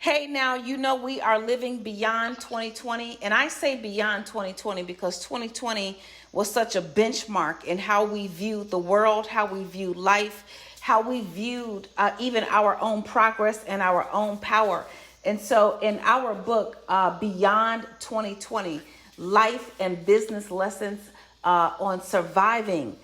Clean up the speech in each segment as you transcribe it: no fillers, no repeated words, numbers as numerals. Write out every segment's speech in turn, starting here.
Hey, now, we are living beyond 2020. And I say beyond 2020 because 2020 was such a benchmark in how we viewed the world, how we viewed life, how we viewed even our own progress and our own power. And so in our book, Beyond 2020, Life and Business Lessons on surviving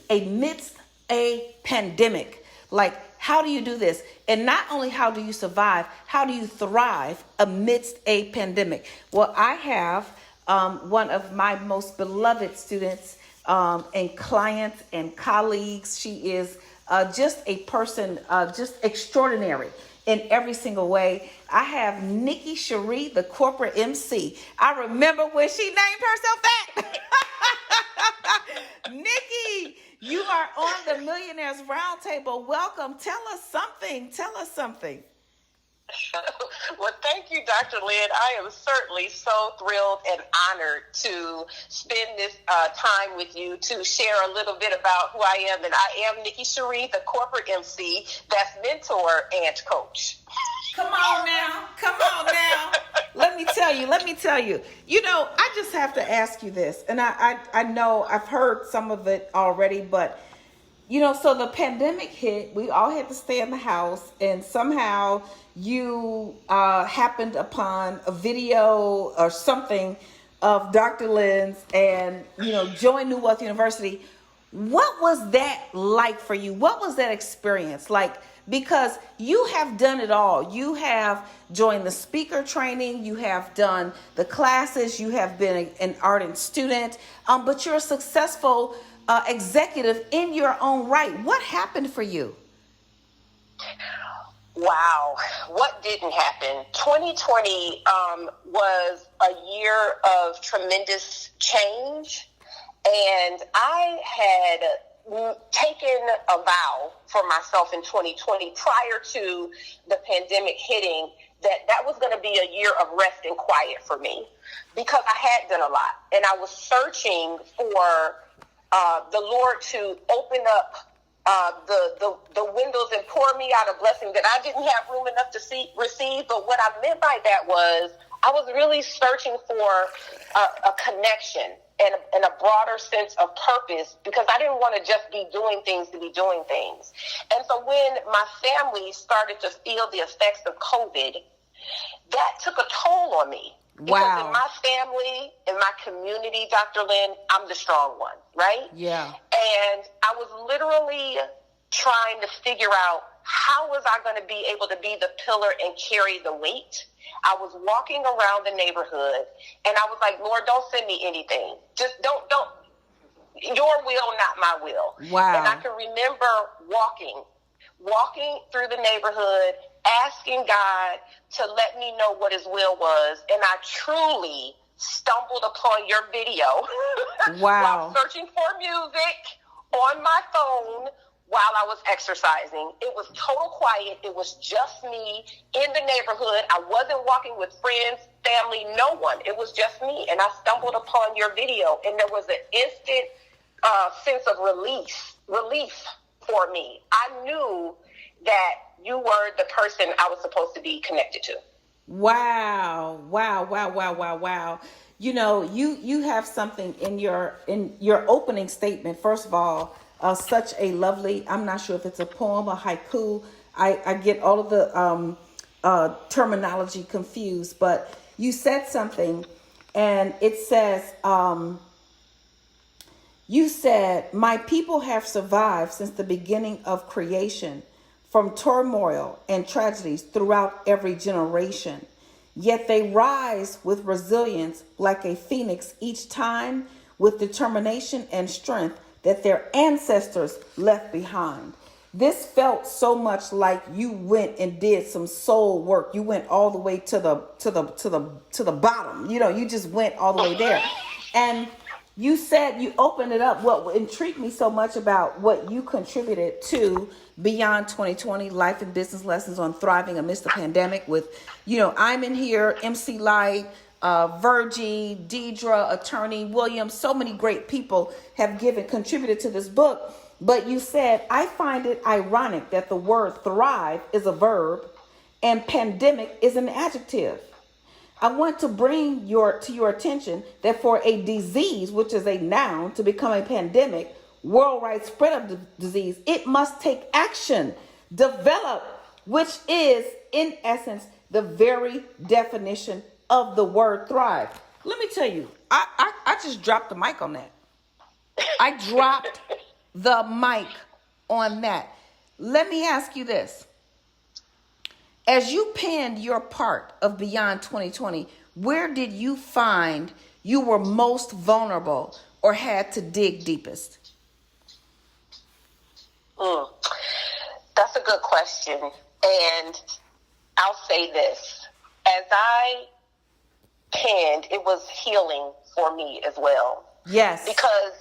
amidst a pandemic. Like, how do you do this? And not only how do you survive, how do you thrive amidst a pandemic? Well, I have one of my most beloved students and clients and colleagues. She is just a person, just extraordinary in every single way. I have Nikki, Cheree, the corporate MC. I remember when she named herself that. Nikki, you are on the Millionaires Roundtable. Welcome. Tell us something. Well, thank you, Dr. Lynn. I am certainly so thrilled and honored to spend this time with you to share a little bit about who I am. And I am Nikki Cheree, the corporate MC, that's mentor and coach. Come on now. Let me tell you. I just have to ask you this. And I know I've heard some of it already, but so the pandemic hit, we all had to stay in the house, and somehow you happened upon a video or something of Dr. Lynn's and, joined New Wealth University. What was that like for you? What was that experience like? Because you have done it all. You have joined the speaker training. You have done the classes. You have been an ardent student, but you're a successful executive in your own right. What happened for you? Wow, what didn't happen? 2020 was a year of tremendous change, and I had taken a vow for myself in 2020 prior to the pandemic hitting that was going to be a year of rest and quiet for me, because I had done a lot, and I was searching for the Lord to open up the windows and pour me out a blessing that I didn't have room enough to receive. But what I meant by that was I was really searching for a connection and a broader sense of purpose, because I didn't want to just be doing things to be doing things. And so when my family started to feel the effects of COVID, that took a toll on me. Because in my family, in my community, Dr. Lynn, I'm the strong one, right? Yeah. And I was literally trying to figure out, how was I going to be able to be the pillar and carry the weight? I was walking around the neighborhood, and I was like, Lord, don't send me anything. Just don't, your will, not my will. Wow. And I can remember walking through the neighborhood, asking God to let me know what his will was. And I truly stumbled upon your video while searching for music on my phone while I was exercising. It was total quiet. It was just me in the neighborhood. I wasn't walking with friends, family, no one. It was just me. And I stumbled upon your video, and there was an instant sense of relief for me. I knew that you were the person I was supposed to be connected to. Wow. You have something in your opening statement. First of all, such a lovely, I'm not sure if it's a poem, a haiku. I get all of the terminology confused, but you said something, and it says, you said, my people have survived since the beginning of creation, from turmoil and tragedies throughout every generation. Yet they rise with resilience like a phoenix each time, with determination and strength that their ancestors left behind. This felt so much like you went and did some soul work. You went all the way to the bottom. You just went all the way there. And you said, you opened it up. What intrigued me so much about what you contributed to Beyond 2020, Life and Business Lessons on Thriving Amidst the Pandemic with, I'm in here, MC Light, Virgie, Deidre, Attorney Williams, so many great people have contributed to this book. But you said, I find it ironic that the word thrive is a verb and pandemic is an adjective. I want to bring to your attention that for a disease, which is a noun, to become a pandemic, worldwide spread of the disease, it must take action, develop, which is, in essence, the very definition of the word thrive. Let me tell you, I just dropped the mic on that. I dropped the mic on that. Let me ask you this. As you penned your part of Beyond 2020, where did you find you were most vulnerable or had to dig deepest? That's a good question. And I'll say this. As I penned, it was healing for me as well. Yes. Because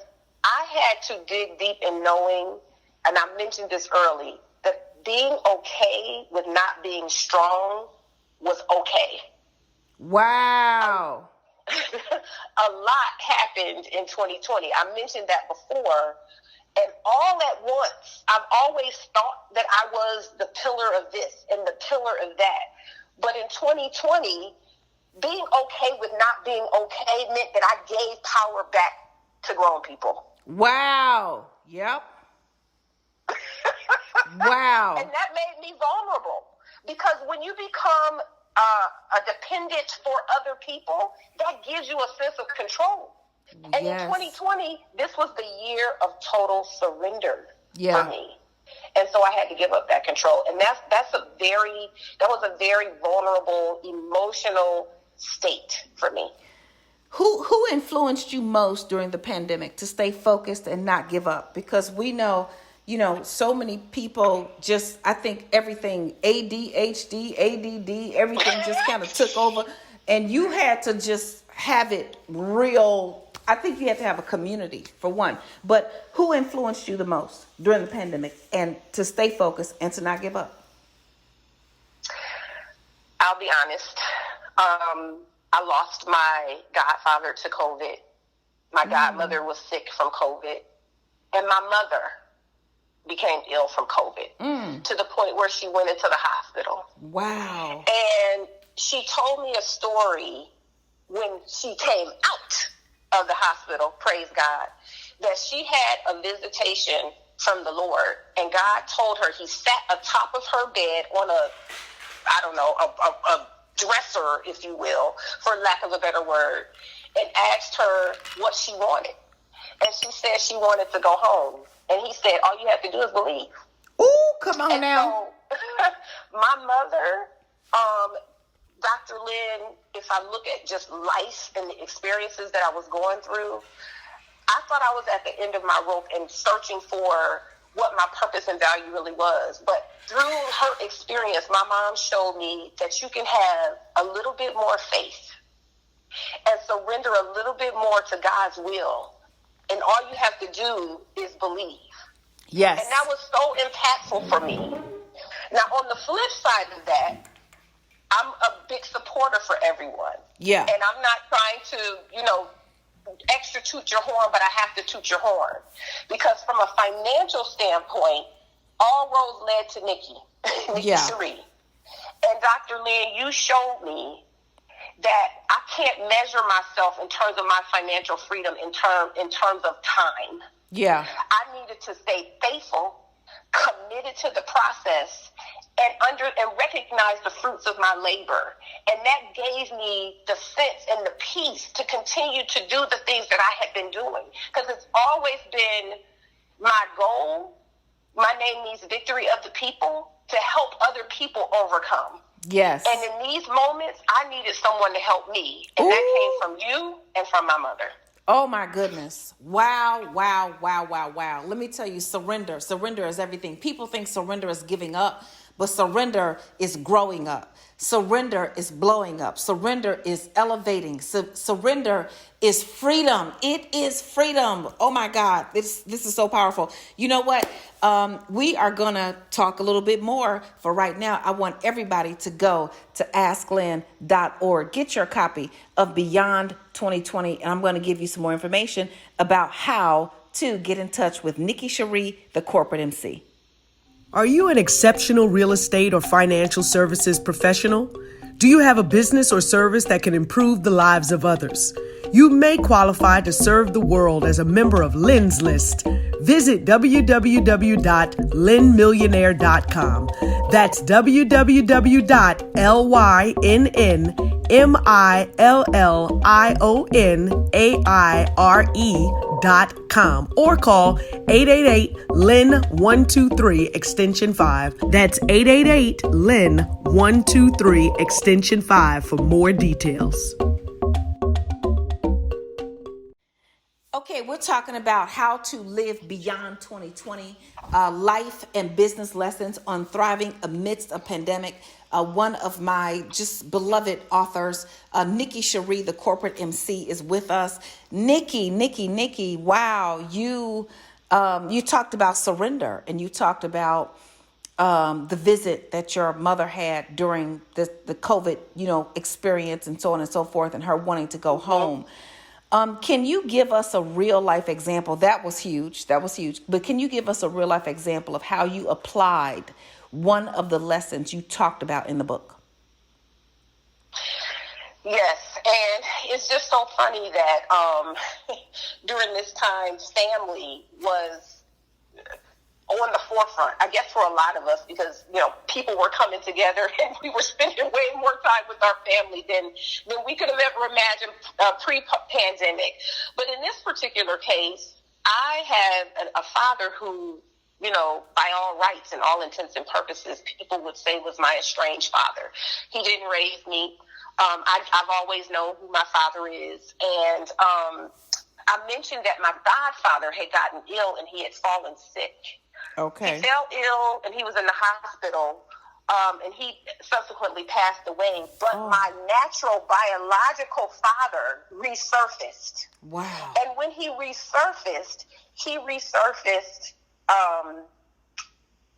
I had to dig deep in knowing, and I mentioned this early, that being okay with not being strong was okay. Wow. A lot happened in 2020. I mentioned that before. And all at once, I've always thought that I was the pillar of this and the pillar of that. But in 2020, being okay with not being okay meant that I gave power back to grown people. Wow. Yep. Wow. And that made me vulnerable. Because when you become a dependent for other people, that gives you a sense of control. And yes. in 2020, this was the year of total surrender yeah. for me. And so I had to give up that control. And that was a very vulnerable, emotional state for me. Who influenced you most during the pandemic to stay focused and not give up? Because we know, so many people just, I think everything, ADHD, ADD, everything just kind of took over. And you had to just have it real. I think you had to have a community for one. But who influenced you the most during the pandemic and to stay focused and to not give up? I'll be honest. I lost my godfather to COVID. My godmother was sick from COVID. And my mother became ill from COVID to the point where she went into the hospital. Wow. And she told me a story when she came out of the hospital, praise God, that she had a visitation from the Lord. And God told her he sat atop of her bed on a dresser, if you will, for lack of a better word, and asked her what she wanted. And she said she wanted to go home. And he said, all you have to do is believe. Ooh, come on and now. So, my mother, Dr. Lynn, if I look at just life and the experiences that I was going through, I thought I was at the end of my rope and searching for what my purpose and value really was. But through her experience, my mom showed me that you can have a little bit more faith and surrender a little bit more to God's will. And all you have to do is believe. Yes. And that was so impactful for me. Now, on the flip side of that, I'm a big supporter for everyone. Yeah. And I'm not trying to, extra toot your horn, but I have to toot your horn. Because from a financial standpoint, all roads led to Nikki yeah. Cheree. And Dr. Lynn, you showed me that I can't measure myself in terms of my financial freedom in terms of time. Yeah. I needed to stay faithful, committed to the process, and recognize the fruits of my labor. And that gave me the sense and the peace to continue to do the things that I had been doing. Because it's always been my goal. My name means victory of the people, to help other people overcome. Yes. And in these moments, I needed someone to help me. And that came from you and from my mother. Oh, my goodness. Wow, wow, wow, wow, wow. Let me tell you, surrender. Surrender is everything. People think surrender is giving up, but surrender is growing up. Surrender is blowing up. Surrender is elevating. Surrender is freedom. It is freedom. Oh, my God. This is so powerful. You know what? We are going to talk a little bit more. For right now, I want everybody to go to asklynn.org. Get your copy of Beyond 2020. And I'm going to give you some more information about how to get in touch with Nikki Cheree, the corporate MC. Are you an exceptional real estate or financial services professional? Do you have a business or service that can improve the lives of others? You may qualify to serve the world as a member of Lynn's List. Visit www.lynnmillionaire.com. That's www.lynnmillionaire.com or call 888-LYNN-123 extension 5. That's 888-LYNN-123 extension 5 for more details. Okay, we're talking about how to live beyond 2020, life and business lessons on thriving amidst a pandemic. One of my just beloved authors, Nikki Cheree, the corporate MC, is with us. Nikki, wow, you talked about surrender, and you talked about the visit that your mother had during the COVID, experience, and so on and so forth, and her wanting to go home. Can you give us a real life example? That was huge. But can you give us a real life example of how you applied one of the lessons you talked about in the book? Yes, and it's just so funny that during this time, family was on the forefront, I guess, for a lot of us, because people were coming together and we were spending way more time with our family than we could have ever imagined pre-pandemic. But in this particular case, I have a father who, by all rights and all intents and purposes, people would say was my estranged father. He didn't raise me. I've always known who my father is, and I mentioned that my godfather had gotten ill and he had fallen sick. Okay. He fell ill and he was in the hospital, and he subsequently passed away. But my natural biological father resurfaced. Wow. And when he resurfaced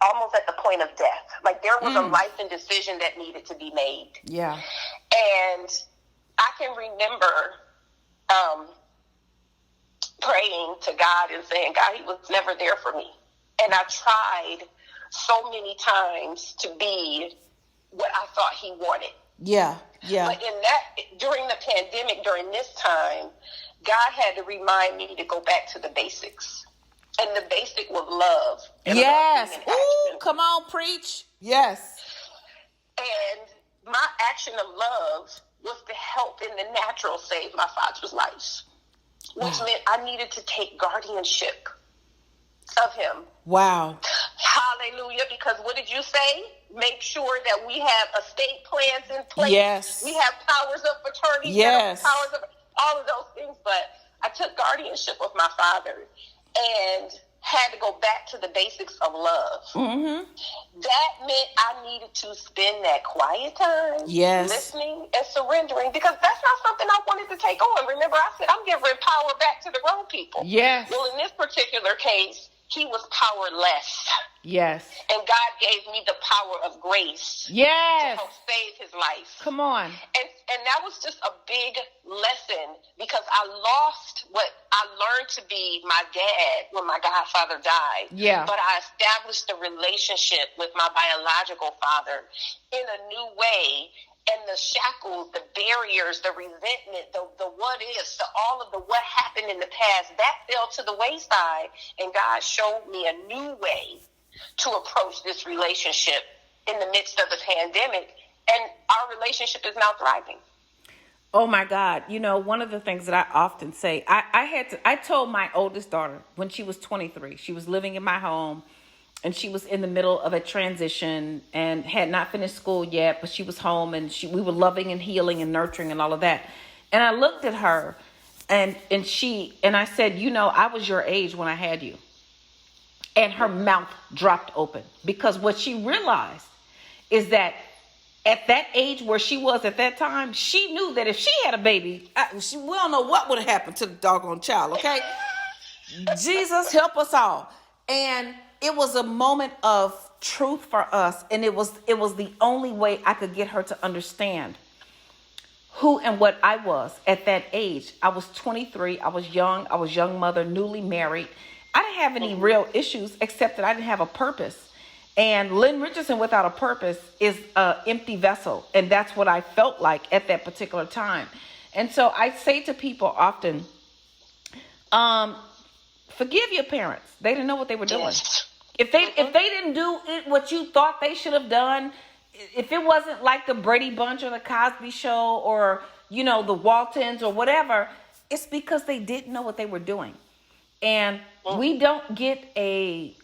almost at the point of death. Like there was a life and decision that needed to be made. Yeah. And I can remember praying to God and saying, God, he was never there for me. And I tried so many times to be what I thought he wanted. Yeah. But during the pandemic, during this time, God had to remind me to go back to the basics. And the basic was love. And yes. Love Ooh, come on, preach. Yes. And my action of love was to help in the natural save my father's life, which meant I needed to take guardianship of him. Wow. Hallelujah. Because what did you say? Make sure that we have estate plans in place. Yes. We have powers of attorney. Yes. Powers of all of those things. But I took guardianship of my father and had to go back to the basics of love. Mm-hmm. That meant I needed to spend that quiet time listening and surrendering, because that's not something I wanted to take on. Remember, I said I'm giving power back to the road people. Yes. Well, in this particular case, he was powerless. Yes. And God gave me the power of grace. Yes. To help save his life. Come on. And that was just a big lesson, because I lost what I learned to be my dad when my godfather died. Yeah. But I established a relationship with my biological father in a new way. And the shackles, the barriers, the resentment, the what ifs, all of the what happened in the past, that fell to the wayside. And God showed me a new way to approach this relationship in the midst of the pandemic. And our relationship is now thriving. Oh my God. One of the things that I often say, I told my oldest daughter when she was 23, she was living in my home, and she was in the middle of a transition and had not finished school yet, but she was home, and we were loving and healing and nurturing and all of that. And I looked at her and I said, I was your age when I had you. And her mouth dropped open, because what she realized is that at that age where she was at that time, she knew that if she had a baby, we don't know what would have happened to the doggone child. Okay. Jesus help us all. And it was a moment of truth for us. And it was the only way I could get her to understand who and what I was at that age. I was 23. I was young mother, newly married. I didn't have any real issues except that I didn't have a purpose. And Lynn Richardson without a purpose is an empty vessel. And that's what I felt like at that particular time. And so I say to people often, forgive your parents. They didn't know what they were doing. If they didn't do it what you thought they should have done, if it wasn't like the Brady Bunch or the Cosby Show or, you know, the Waltons or whatever, it's because they didn't know what they were doing. And we don't get a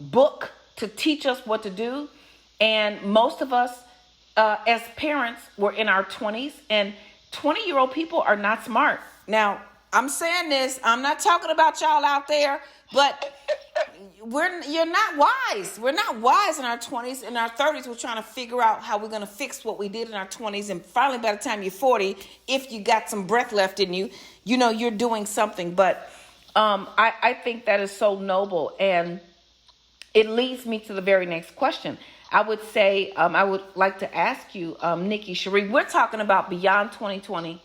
book to teach us what to do. And most of us, as parents, were in our 20s, and 20-year-old people are not smart. Now, I'm saying this, I'm not talking about y'all out there, but you're not wise. We're not wise in our 20s. In our 30s, we're trying to figure out how we're going to fix what we did in our 20s. And finally, by the time you're 40, if you got some breath left in you, you know, you're doing something. But I think that is so noble. And it leads me to the very next question. I would say, I would like to ask you, Nikki, Cheree, we're talking about Beyond 2020,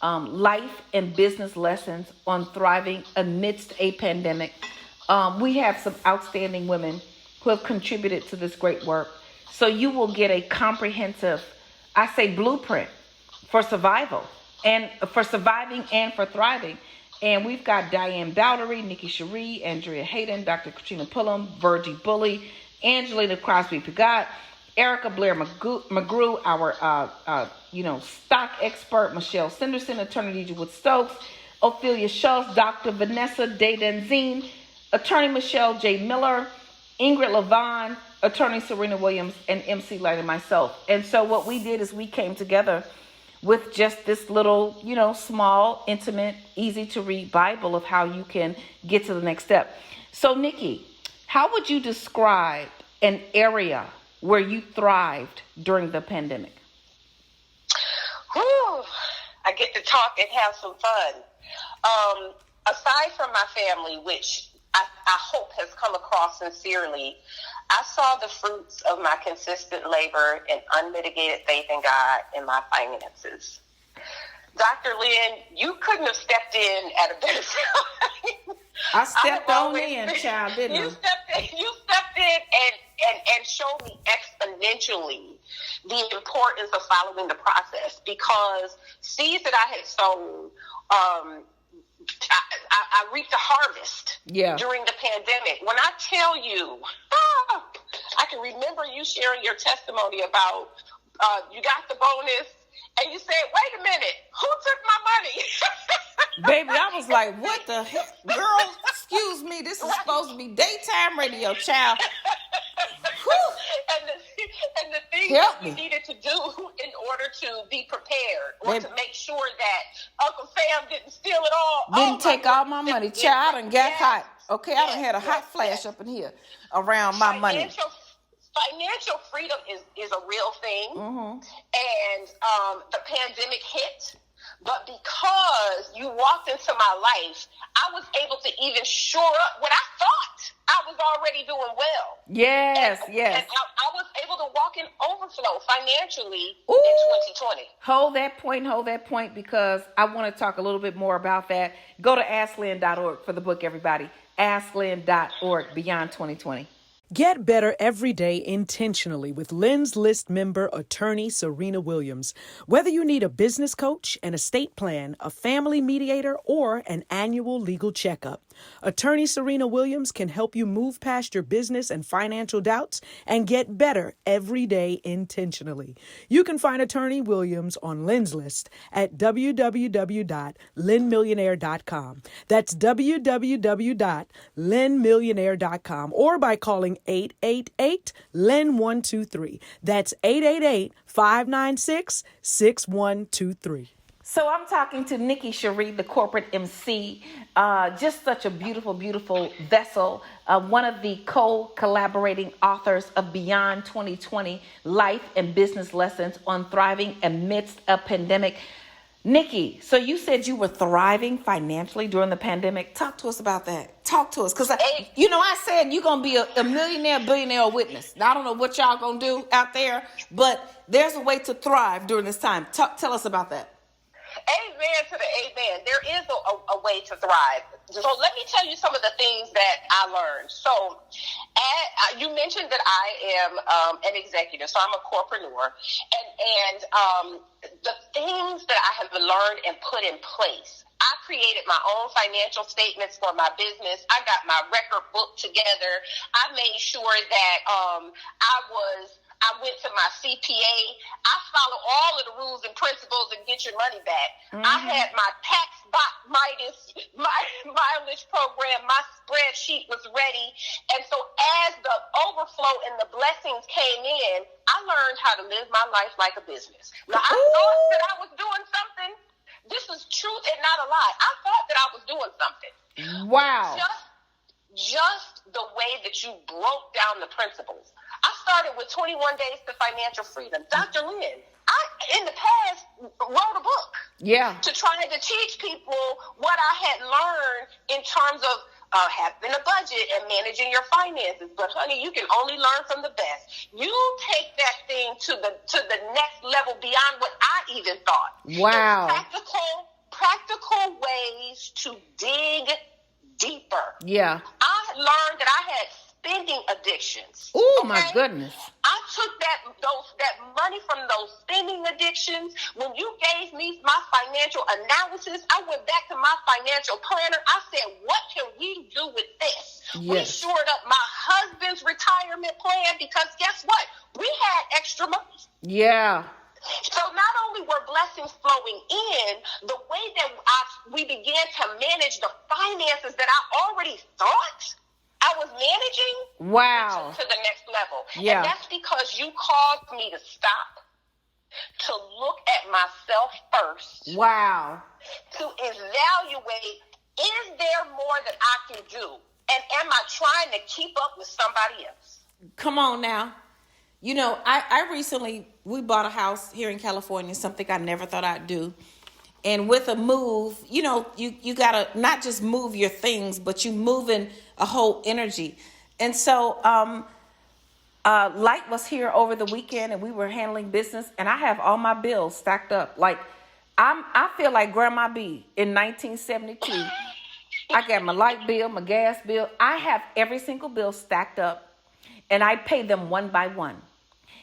life and business lessons on thriving amidst a pandemic. We have some outstanding women who have contributed to this great work. So you will get a comprehensive, I say, blueprint for survival and for surviving and for thriving. And we've got Diane Bowdery, Nikki Cheree, Andrea Hayden, Dr. Katrina Pullum, Virgie Bully, Angelina Crosby-Pigot, Erica Blair McGrew, our stock expert, Michelle Sanderson, attorney Deidre Wood-Stokes, Ophelia Schultz, Dr. Vanessa Day-Denzine, attorney Michelle J. Miller, Ingrid Levon, attorney Serena Williams, and MC Light and myself. And so what we did is we came together with just this little, small, intimate, easy to read Bible of how you can get to the next step. So Nikki, how would you describe an area where you thrived during the pandemic? Whew, I get to talk and have some fun. Aside from my family, which I hope has come across sincerely, I saw the fruits of my consistent labor and unmitigated faith in God in my finances. Dr. Lynn, you couldn't have stepped in at a better time. I stepped on in, child, didn't I? You stepped in and showed me exponentially the importance of following the process, because seeds that I had sown, I reaped a harvest during the pandemic. When I tell you, I can remember you sharing your testimony about you got the bonus and you said, wait a minute, who took my money? Baby, I was like, what the heck? Girl, excuse me, this is supposed to be daytime radio, child. And the things that we needed to do in order to be prepared, or to make sure that Uncle Sam didn't steal it all. Didn't take all my money. Child, I done got hot. Okay, I done had a hot flash up in here around my money. Financial freedom is a real thing. Mm-hmm. And the pandemic hit. But because you walked into my life, I was able to even shore up what I thought I was already doing well. Yes. And I was able to walk in overflow financially in 2020. Hold that point, because I want to talk a little bit more about that. Go to AskLynn.org for the book, everybody. AskLynn.org, Beyond 2020. Get better every day intentionally with Lynn's List member attorney Serena Williams. Whether you need a business coach, an estate plan, a family mediator, or an annual legal checkup, attorney Serena Williams can help you move past your business and financial doubts and get better every day intentionally. You can find attorney Williams on Lynn's List at www.lynnmillionaire.com. That's www.lynnmillionaire.com, or by calling 888-LYNN-123. That's 888-596-6123. So I'm talking to Nikki Cheree, the corporate MC, just such a beautiful, beautiful vessel, one of the co-collaborating authors of Beyond 2020, Life and Business Lessons on Thriving Amidst a Pandemic. Nikki, so you said you were thriving financially during the pandemic. Talk to us about that. Talk to us. Because, I said you're going to be a millionaire, billionaire witness. Now, I don't know what y'all going to do out there, but there's a way to thrive during this time. Tell us about that. Amen to the amen. There is a way to thrive. So let me tell you some of the things that I learned. So You mentioned that I am an executive, so I'm a corpreneur, and the things that I have learned and put in place. I created my own financial statements for my business. I got my record book together. I made sure that I went to my CPA. I follow all of the rules and principles and get your money back. Mm-hmm. I had my tax mileage program. My spreadsheet was ready. And so as the overflow and the blessings came in, I learned how to live my life like a business. Now, I thought that I was doing something. This is truth and not a lie. I thought that I was doing something. Wow. Just the way that you broke down the principles. I started with 21 Days to Financial Freedom. Dr. Lynn, I, in the past, wrote a book. Yeah. To try to teach people what I had learned in terms of having a budget and managing your finances. But honey, you can only learn from the best. You take that thing to the next level beyond what I even thought. Wow. Practical ways to dig deeper. Yeah. I learned that I had spending addictions. Oh, okay? My goodness. I took that money from those spending addictions. When you gave me my financial analysis, I went back to my financial planner. I said, what can we do with this? Yes. We shored up my husband's retirement plan because guess what? We had extra money. Yeah. So not only were blessings flowing in, the way that we began to manage the finances that I already thought I was managing, wow, to the next level. Yeah. And that's because you caused me to stop, to look at myself first. Wow. To evaluate, is there more that I can do? And am I trying to keep up with somebody else? Come on now. You know, we bought a house here in California, something I never thought I'd do. And with a move, you know, you got to not just move your things, but you move in a whole energy. And so Light was here over the weekend and we were handling business and I have all my bills stacked up. Like I feel like Grandma B in 1972. I got my light bill, my gas bill. I have every single bill stacked up and I pay them one by one.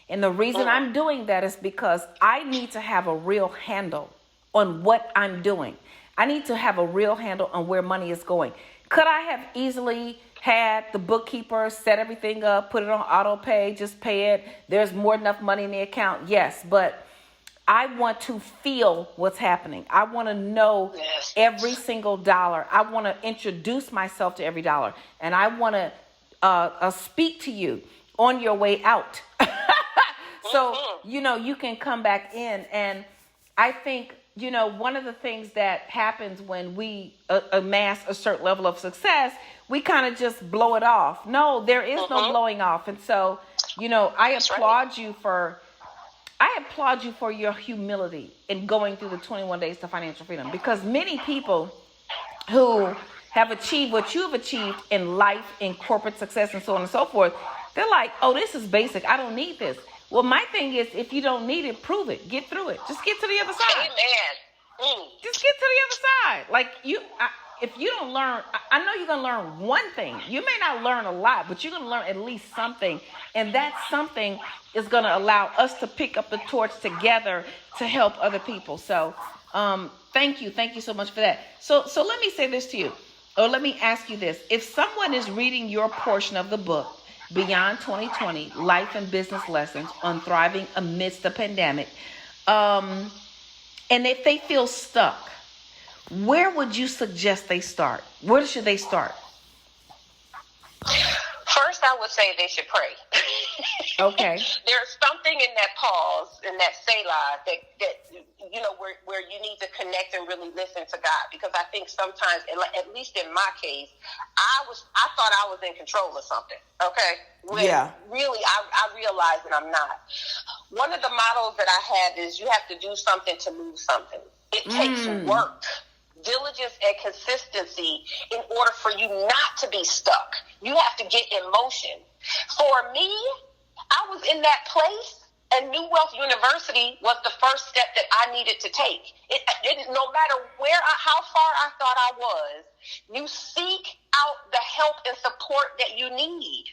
And the reason I'm doing that is because I need to have a real handle on what I'm doing. I need to have a real handle on where money is going. Could I have easily had the bookkeeper set everything up, put it on auto pay, just pay it? There's more than enough money in the account. Yes, but I want to feel what's happening. I want to know every single dollar. I want to introduce myself to every dollar. And I want to speak to you on your way out. So, you know, you can come back in. And I think, you know, one of the things that happens when we amass a certain level of success, we kind of just blow it off. No, there is no blowing off. And so, you know, I applaud you for your humility in going through the 21 Days to Financial Freedom, because many people who have achieved what you've achieved in life, in corporate success and so on and so forth, they're like, oh, this is basic. I don't need this. Well, my thing is, if you don't need it, prove it. Get through it. Just get to the other side. Amen. Just get to the other side. Like if you don't learn, I know you're going to learn one thing. You may not learn a lot, but you're going to learn at least something. And that something is going to allow us to pick up the torch together to help other people. So thank you. Thank you so much for that. So let me say this to you, or let me ask you this. If someone is reading your portion of the book, Beyond 2020, Life and Business Lessons on Thriving Amidst the Pandemic, and if they feel stuck, where would you suggest they start? Where should they start? First, I would say they should pray. Okay. There's something in that pause, in that Selah, that you know, where you need to connect and really listen to God. Because I think sometimes, at least in my case, I thought I was in control of something. Okay. When really, I realized that I'm not. One of the models that I have is you have to do something to move something. It takes work, diligence, and consistency in order for you not to be stuck. You have to get in motion. For me, I was in that place, and New Wealth University was the first step that I needed to take. No matter how far I thought I was, you seek out the help and support that you need.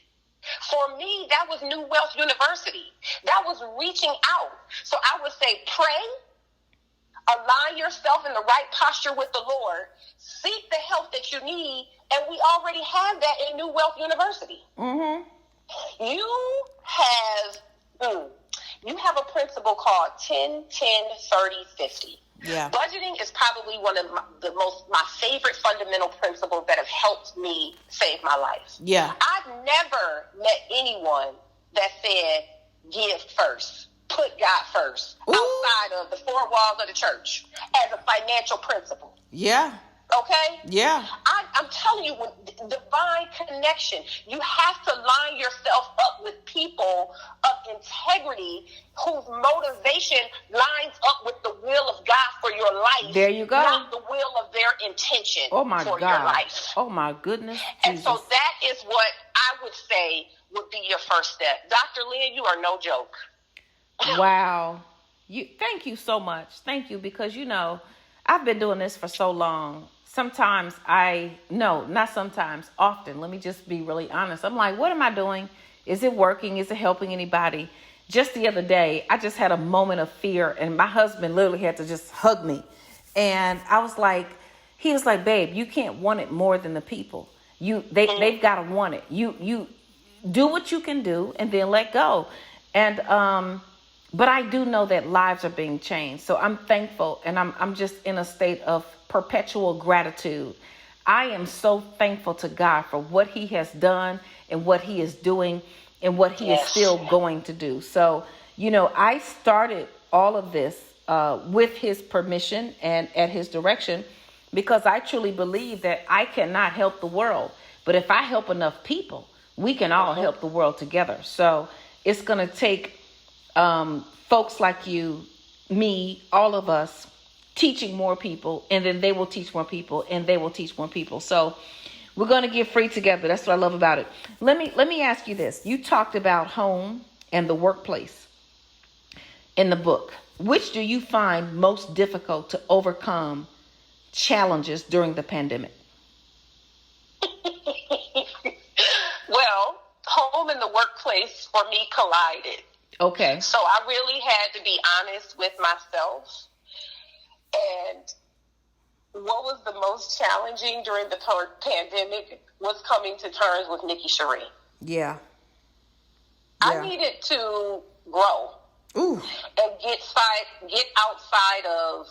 For me, that was New Wealth University. That was reaching out. So I would say pray, align yourself in the right posture with the Lord, seek the help that you need, and we already have that in New Wealth University. Mm-hmm. You have a principle called 10, 10, 30, 50. Yeah. Budgeting is probably one of my favorite fundamental principles that have helped me save my life. Yeah. I've never met anyone that said give first, put God first, outside of the four walls of the church as a financial principle. Yeah. Okay? Yeah. I'm telling you, with divine connection, you have to line yourself up with people of integrity whose motivation lines up with the will of God for your life. There you go. Not the will of their intention Oh my for God. your life. Oh my goodness. And Jesus. so that is what I would say would be your first step. Dr. Lynn, you are no joke. Wow. Thank you so much. Thank you, because I've been doing this for so long. Sometimes often, let me just be really honest. I'm like, what am I doing? Is it working? Is it helping anybody? Just the other day, I just had a moment of fear, and my husband literally had to just hug me. And he was like, babe, you can't want it more than the people. They've got to want it. You do what you can do and then let go. And, but I do know that lives are being changed. So I'm thankful, and I'm just in a state of perpetual gratitude. I am so thankful to God for what he has done and what he is doing and what he is still going to do. So, I started all of this with his permission and at his direction, because I truly believe that I cannot help the world. But if I help enough people, we can all help the world together. So it's going to take folks like you, me, all of us, teaching more people, and then they will teach more people, and they will teach more people. So we're going to get free together. That's what I love about it. Let me ask you this. You talked about home and the workplace in the book. Which do you find most difficult to overcome challenges during the pandemic? Well, home and the workplace for me collided. Okay. So I really had to be honest with myself. And what was the most challenging during the pandemic was coming to terms with Nikki Cheree. Yeah. I needed to grow. Ooh. And get outside of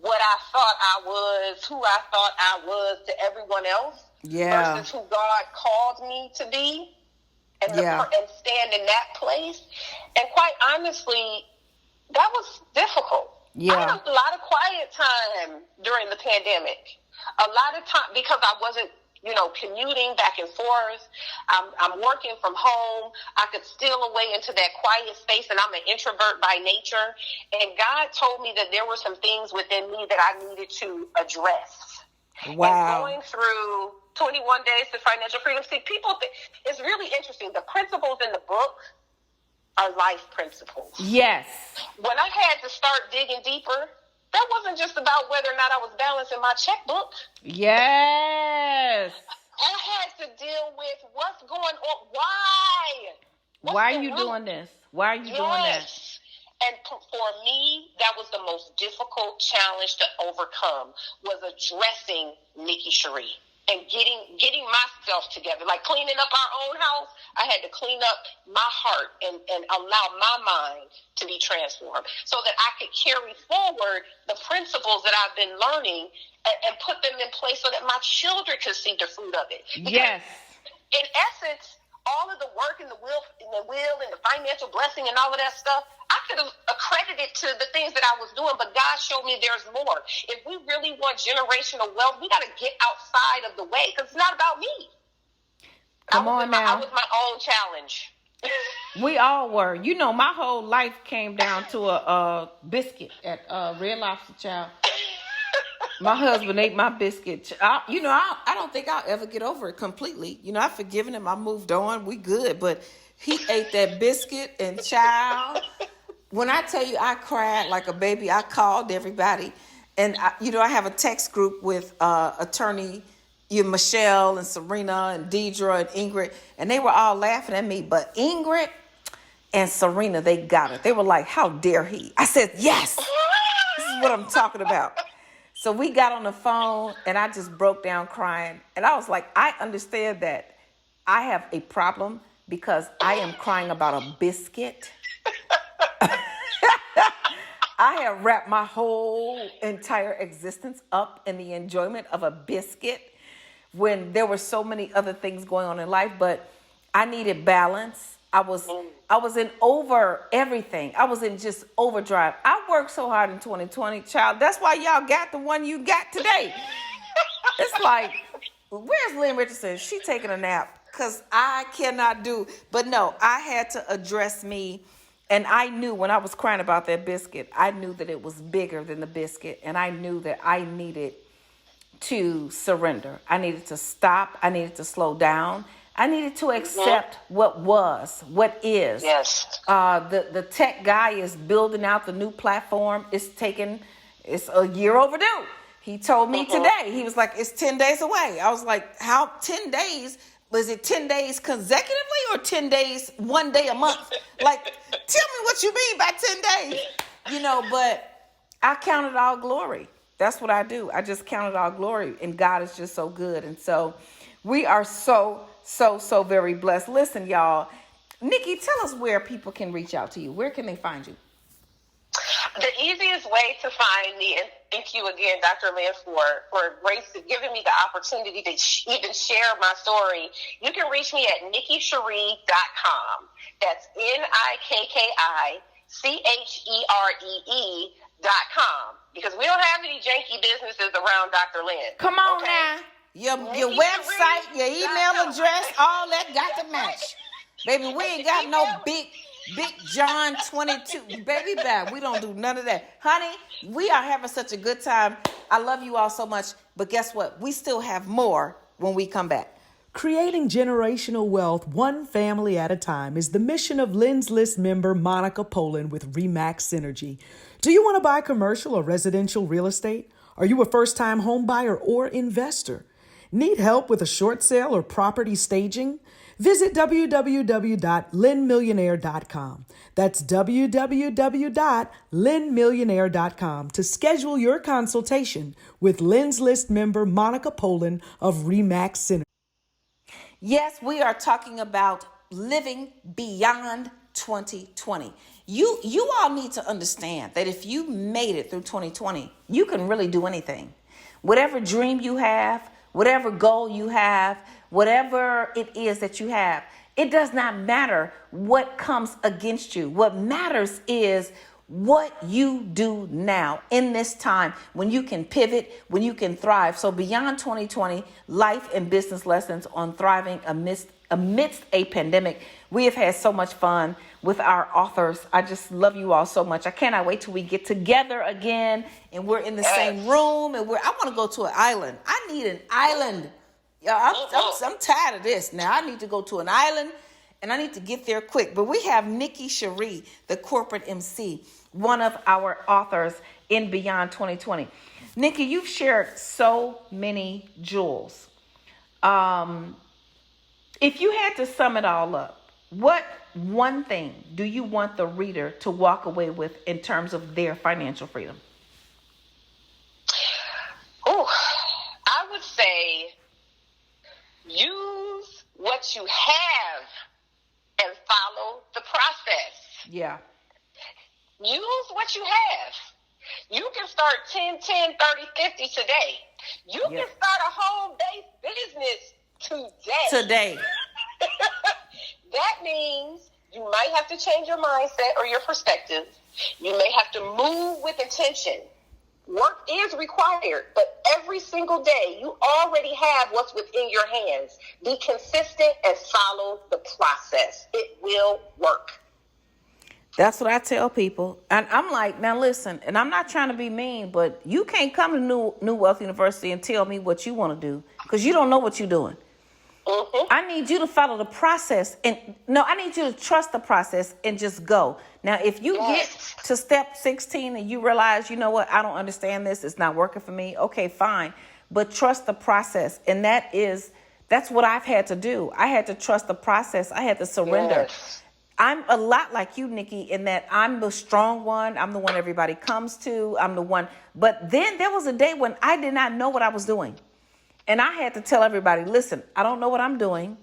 what I thought I was, who I thought I was to everyone else. Yeah. Versus who God called me to be. And stand in that place. And quite honestly, that was difficult. Yeah. I had a lot of quiet time during the pandemic. A lot of time because I wasn't, commuting back and forth. I'm working from home. I could steal away into that quiet space, and I'm an introvert by nature. And God told me that there were some things within me that I needed to address. Wow. And going through 21 Days to Financial Freedom. See, people it's really interesting. The principles in the book are life principles. Yes. When I had to start digging deeper, that wasn't just about whether or not I was balancing my checkbook. Yes. I had to deal with what's going on. Why? Why are you doing this? Why are you doing that? And for me, that was the most difficult challenge to overcome, was addressing Nikki Cheree. And getting myself together, like cleaning up our own house. I had to clean up my heart and allow my mind to be transformed so that I could carry forward the principles that I've been learning and put them in place so that my children could see the fruit of it. Because yes. In essence, all of the work and the will and the financial blessing and all of that stuff, I could have accredited to the things that I was doing, but God showed me there's more. If we really want generational wealth, we got to get outside of the way, because it's not about me. Come on now. I was my own challenge. We all were. My whole life came down to a biscuit at Red Lobster, child. My husband ate my biscuit. I don't think I'll ever get over it completely. I've forgiven him. I moved on. We good. But he ate that biscuit, and child, when I tell you I cried like a baby, I called everybody. And, I have a text group with attorney, Michelle and Serena and Deidre and Ingrid, and they were all laughing at me. But Ingrid and Serena, they got it. They were like, how dare he? I said, yes, this is what I'm talking about. So we got on the phone and I just broke down crying. And I was like, I understand that I have a problem because I am crying about a biscuit. I have wrapped my whole entire existence up in the enjoyment of a biscuit when there were so many other things going on in life, but I needed balance. I was in over everything. I was in just overdrive. I worked so hard in 2020, child. That's why y'all got the one you got today. It's like, where's Lynn Richardson? She taking a nap because I cannot do. But no, I had to address me. And I knew when I was crying about that biscuit, I knew that it was bigger than the biscuit. And I knew that I needed to surrender. I needed to stop. I needed to slow down. I needed to accept what was, what is. Yes. The tech guy is building out the new platform. It's a year overdue. He told me today, he was like, it's 10 days away. I was like, how 10 days? Was it 10 days consecutively or 10 days, one day a month? Like, tell me what you mean by 10 days. But I count it all glory. That's what I do. I just count it all glory. And God is just so good. And so we are so very blessed. Listen, y'all. Nikki, tell us where people can reach out to you. Where can they find you? The easiest way to find me, and thank you again, Dr. Lynn, for giving me the opportunity to even share my story. You can reach me at NikkiCheree.com. That's NikkiCheree.com. Because we don't have any janky businesses around Dr. Lynn. Come on now. Your website, your email address, all that got to match. Baby, we ain't got no big John 22. Baby, we don't do none of that. Honey, we are having such a good time. I love you all so much. But guess what? We still have more when we come back. Creating generational wealth one family at a time is the mission of Lynn's List member Monica Poland with RE/MAX Synergy. Do you want to buy commercial or residential real estate? Are you a first-time home buyer or investor? Need help with a short sale or property staging? Visit www.lynnmillionaire.com. That's www.lynnmillionaire.com to schedule your consultation with Lynn's List member Monica Poland of RE/MAX Synergy. Yes, we are talking about living beyond 2020. You all need to understand that if you made it through 2020, you can really do anything. Whatever dream you have, whatever goal you have, whatever it is that you have, it does not matter what comes against you. What matters is what you do now in this time when you can pivot, when you can thrive. So beyond 2020, life and business lessons on thriving amidst a pandemic. We have had so much fun with our authors. I just love you all so much. I cannot wait till we get together again and we're in the same room and I want to go to an island. I need an island. I'm tired of this now. I need to go to an island and I need to get there quick. But we have Nikki Cheree, the corporate MC, one of our authors in Beyond 2020. Nikki, you've shared so many jewels. If you had to sum it all up, what one thing do you want the reader to walk away with in terms of their financial freedom? Oh, I would say use what you have and follow the process. Yeah. Use what you have. You can start 10, 30, 50 today. You can start a home-based business today. That means you might have to change your mindset or your perspective. You may have to move with intention. Work is required, but every single day you already have what's within your hands. Be consistent and follow the process. It will work. That's what I tell people. And I'm like, now listen, and I'm not trying to be mean, but you can't come to New Wealth University and tell me what you want to do because you don't know what you're doing. Mm-hmm. I need you to follow the process I need you to trust the process and just go. Now, if you get to step 16 and you realize, you know what, I don't understand this, it's not working for me. Okay, fine. but trust the process. And that's what I've had to do. I had to trust the process. I had to surrender. Yes. I'm a lot like you, Nikki, in that I'm the strong one. I'm the one everybody comes to. I'm the one. But then there was a day when I did not know what I was doing. And I had to tell everybody, listen, I don't know what I'm doing.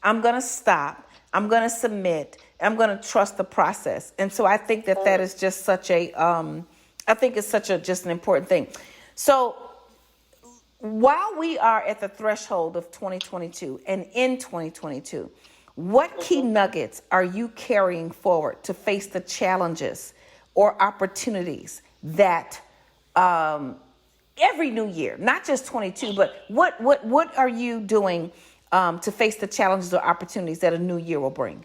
I'm going to stop. I'm going to submit. I'm going to trust the process. And so I think that is just such I think it's just an important thing. So while we are at the threshold of 2022 and in 2022, what key nuggets are you carrying forward to face the challenges or opportunities that every new year, not just 22, but what are you doing to face the challenges or opportunities that a new year will bring?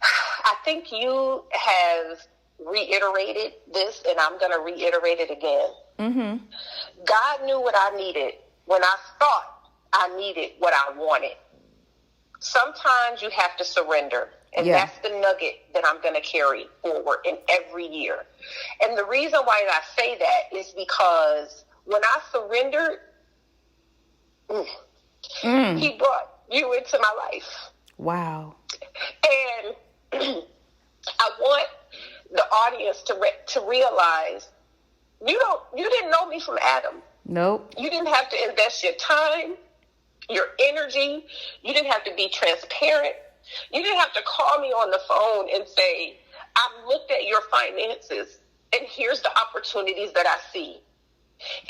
I think you have reiterated this, and I'm going to reiterate it again. Mm-hmm. God knew what I needed when I thought I needed what I wanted. Sometimes you have to surrender, and that's the nugget that I'm going to carry forward in every year. And the reason why I say that is because when I surrendered, He brought you into my life. Wow. And I want the audience to realize you didn't know me from Adam. Nope. You didn't have to invest your time, your energy. You didn't have to be transparent. You didn't have to call me on the phone and say, I've looked at your finances and here's the opportunities that I see.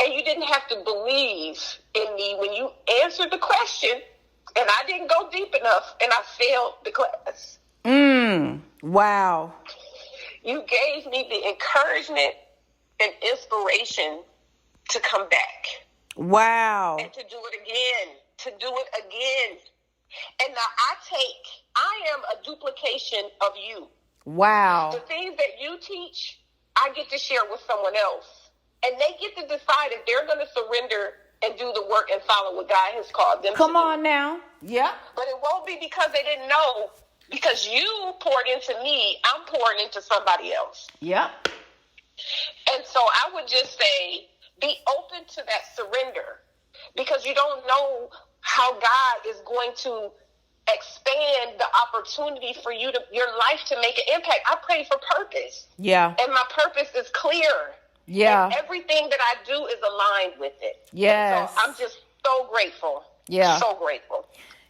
And you didn't have to believe in me when you answered the question and I didn't go deep enough and I failed the class. Wow. You gave me the encouragement and inspiration to come back. Wow. And to do it again. And now I am a duplication of you. Wow. The things that you teach, I get to share with someone else. And they get to decide if they're going to surrender and do the work and follow what God has called them to do. Come on now. Yeah. But it won't be because they didn't know. Because you poured into me, I'm pouring into somebody else. Yep. And so I would just say, be open to that surrender. Because you don't know how God is going to expand the opportunity for your life to make an impact. I pray for purpose. Yeah. And my purpose is clear. Yeah. And everything that I do is aligned with it. Yes. So I'm just so grateful. Yeah. So grateful.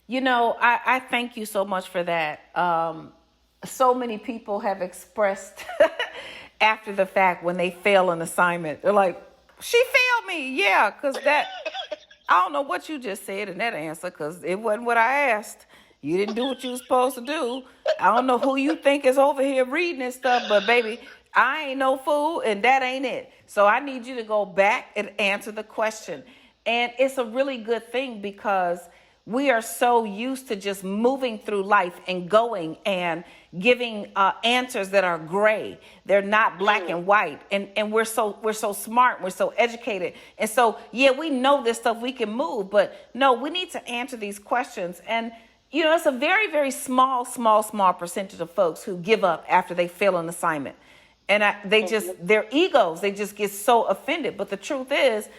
You know, I thank you so much for that. So many people have expressed after the fact when they fail an assignment, they're like, she failed me. Yeah, because I don't know what you just said in that answer because it wasn't what I asked. You didn't do what you were supposed to do. I don't know who you think is over here reading this stuff, but baby, I ain't no fool and that ain't it. So I need you to go back and answer the question. And it's a really good thing because we are so used to just moving through life and going and giving answers that are gray. They're not black and white. And we're so smart. We're so educated. And so, yeah, we know this stuff. We can move. But no, we need to answer these questions. And, you know, it's a very, very small percentage of folks who give up after they fail an assignment. And their egos, they just get so offended. But the truth is,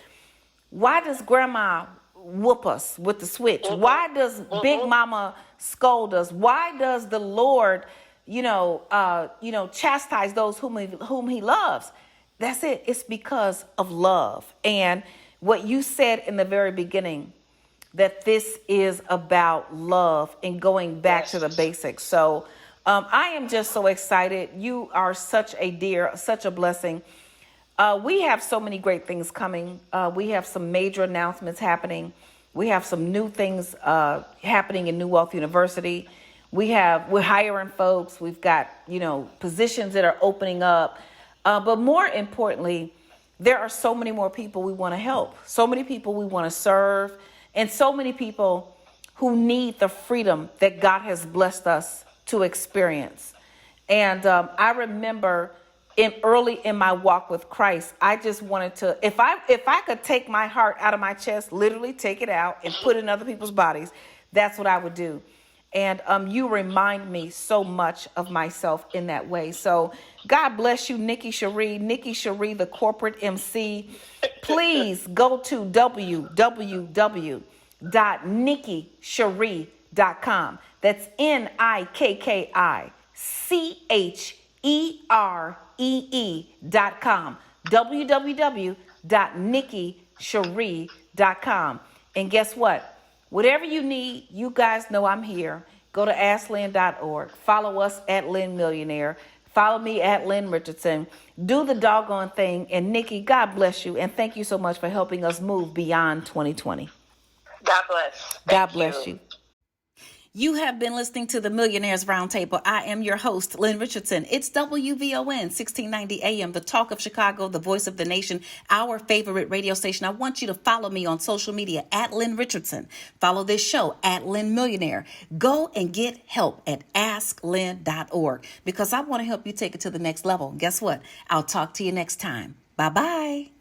why does grandma whoop us with the switch? Why does Big Mama scold us? Why does the Lord, chastise those whom he loves? That's it. It's because of love. And what you said in the very beginning, that this is about love and going back to the basics. So I am just so excited. You are such a dear, such a blessing. We have so many great things coming. We have some major announcements happening. We have some new things happening in New Wealth University. We're hiring folks. We've got, positions that are opening up. But more importantly, there are so many more people we want to help. So many people we want to serve. And so many people who need the freedom that God has blessed us to experience. And I remember early in my walk with Christ, I just wanted to, if I could take my heart out of my chest, literally take it out and put it in other people's bodies, that's what I would do. And you remind me so much of myself in that way. So God bless you, Nikki Cheree. Nikki Cheree, the corporate MC. Please go to www.nikkicheree.com. That's NIKKICHEREE.com. www.nikkicheree.com. And guess what? Whatever you need, you guys know I'm here. Go to AskLynn.org. Follow us at Lynn Millionaire. Follow me at Lynn Richardson. Do the doggone thing. And Nikki, God bless you. And thank you so much for helping us move beyond 2020. God bless. God bless you. You have been listening to the Millionaires Roundtable. I am your host, Lynn Richardson. It's WVON 1690 AM, the talk of Chicago, the voice of the nation, our favorite radio station. I want you to follow me on social media at Lynn Richardson. Follow this show at Lynn Millionaire. Go and get help at AskLynn.org because I want to help you take it to the next level. Guess what? I'll talk to you next time. Bye-bye.